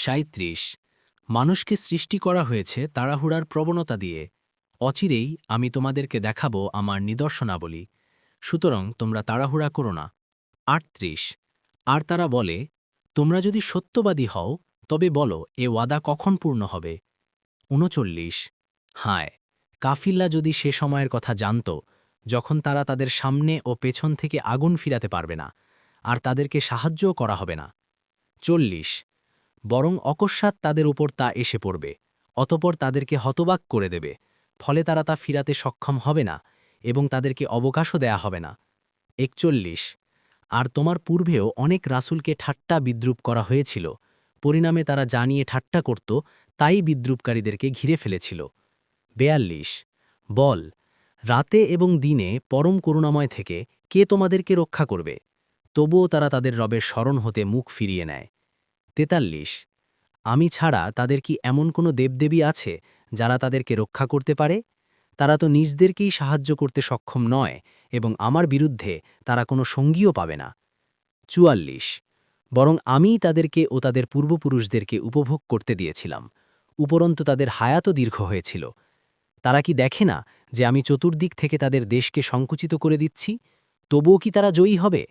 ৩৭ মানুষকে সৃষ্টি করা হয়েছে তাড়াহুড়ার প্রবণতা দিয়ে। অচিরেই আমি তোমাদেরকে দেখাবো আমার নিদর্শনাবলী, সুতরাং তোমরা তাড়াহুড়া করো না। ৩৮ আর তারা বলে, তোমরা যদি সত্যবাদী হও তবে বলো এ ওয়াদা কখন পূর্ণ হবে। ৩৯ হায়, কাফিল্লা যদি সে সময়ের কথা জানত যখন তারা তাদের সামনে ও পেছন থেকে আগুন ফিরাতে পারবে না, আর তাদেরকে সাহায্যও করা হবে না। ৪০ বরং অকস্মাৎ তাদের উপর তা এসে পড়বে, অতপর তাদেরকে হতবাক করে দেবে, ফলে তারা তা ফিরাতে সক্ষম হবে না এবং তাদেরকে অবকাশও দেয়া হবে না। ৪১ আর তোমার পূর্বেও অনেক রাসূলকে ঠাট্টা বিদ্রুপ করা হয়েছিল, পরিণামে তারা জানিয়ে ঠাট্টা করত, তাই বিদ্রুপকারীদেরকে ঘিরে ফেলেছিল। ৪২ বল, রাতে এবং দিনে পরম করুণাময় থেকে কে তোমাদেরকে রক্ষা করবে? তবুও তারা তাদের রবের শরণ হতে মুখ ফিরিয়ে নেয়। ৪৩ আমি ছাড়া তাদের কি এমন কোনো দেবদেবী আছে যারা তাদেরকে রক্ষা করতে পারে? তারা তো নিজদেরকেই সাহায্য করতে সক্ষম নয় এবং আমার বিরুদ্ধে তারা কোনো সঙ্গীও পাবে না। ৪৪ বরং আমিই তাদেরকে ও তাদের পূর্বপুরুষদেরকে উপভোগ করতে দিয়েছিলাম, উপরন্তু তাদের হায়াতও দীর্ঘ হয়েছিল। তারা কি দেখে না যে আমি চতুর্দিক থেকে তাদের দেশকে সংকুচিত করে দিচ্ছি? তবুও কি তারা জয়ী হবে?